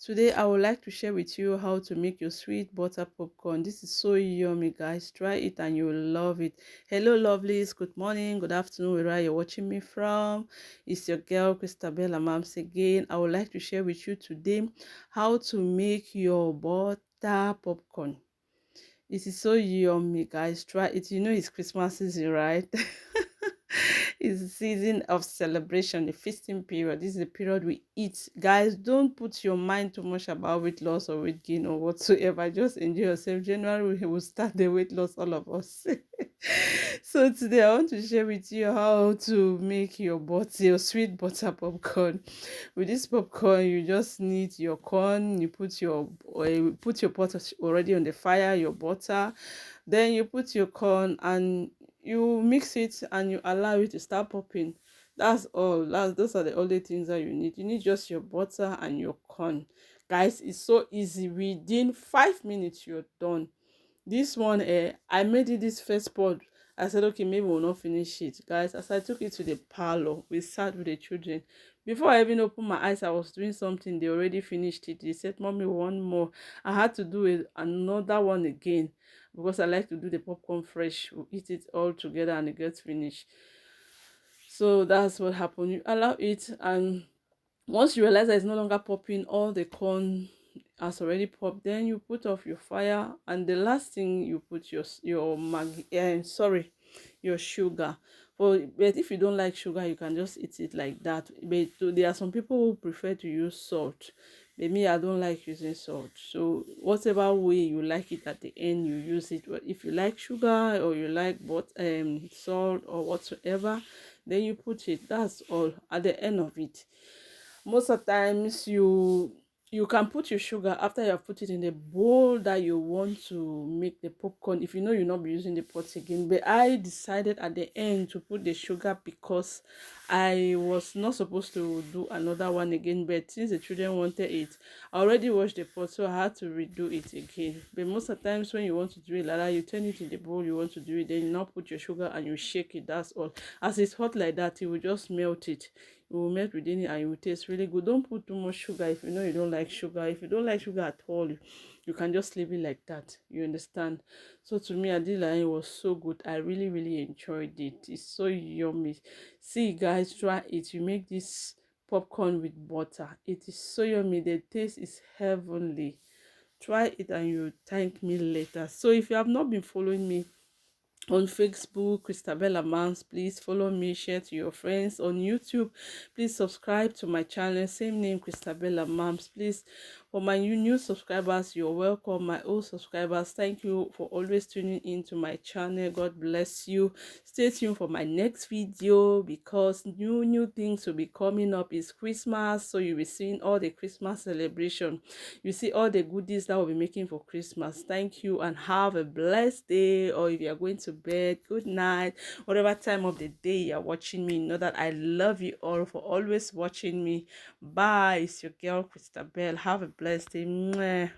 Today I would like to share with you how to make your sweet butter popcorn. This is so yummy, guys. Try it and you will love it. Hello lovelies, good morning, good afternoon, wherever you're watching me from. It's your girl Christabella Mams again. I would like to share with you today how to make your butter popcorn. This is so yummy, guys. Try it. You know it's Christmas season, right? It's the season of celebration, the feasting period. This is the period we eat. Guys, don't put your mind too much about weight loss or weight gain or whatsoever. Just enjoy yourself. January we will start the weight loss, all of us. So today I want to share with you how to make your sweet butter popcorn. With this popcorn, you just need your corn. You put your pot already on the fire, your butter. Then you put your corn and you mix it and you allow it to start popping. That's all. Those are the only things that you need. You need just your butter and your corn. Guys, it's so easy. Within 5 minutes you're done. This one, I made it this first pot. I said, okay, maybe we'll not finish it. Guys, as I took it to the parlor, we sat with the children. Before I even opened my eyes, I was doing something. They already finished it. They said, Mommy, one more. I had to do it, another one again, because I like to do the popcorn fresh. We eat it all together and it gets finished. So that's what happened. You allow it, and once you realize that it's no longer popping, all the corn has already popped, then you put off your fire, and the last thing you put your maggi, your sugar. But if you don't like sugar, you can just eat it like that. But there are some people who prefer to use salt. But me, I don't like using salt. So whatever way you like it, at the end you use it. But if you like sugar or you like salt or whatsoever, then you put it. That's all at the end of it. Most of the times you can put your sugar after you have put it in the bowl that you want to make the popcorn, if you know you'll not be using the pot again. But I decided at the end to put the sugar because I was not supposed to do another one again, but since the children wanted it, I already washed the pot, so I had to redo it again. But most of the times when you want to do it like that, you turn it in the bowl you want to do it, then you now put your sugar and you shake it. That's all. As it's hot like that, it will just melt it. It will melt within it and it will taste really good. Don't put too much sugar if you know you don't like sugar. If you don't like sugar at all, you can just leave it like that. You understand? So to me, I did like it was so good. I really, really enjoyed it. It's so yummy. See, guys, try it. You make this popcorn with butter. It is so yummy. The taste is heavenly. Try it and you thank me later. So if you have not been following me on Facebook, Christabella Mams, please follow me, share to your friends. On YouTube, please subscribe to my channel, same name, Christabella Mams. Please, for my new subscribers, you're welcome. My old subscribers, thank you for always tuning in to my channel. God bless you. Stay tuned for my next video because new things will be coming up. It's Christmas, so you'll be seeing all the Christmas celebration. You see all the goodies that we'll be making for Christmas. Thank you and have a blessed day. Or if you're going to bed, good night. Whatever time of the day you're watching me, know that I love you all for always watching me. Bye. It's your girl Christabel. Have a blessed day. Mwah.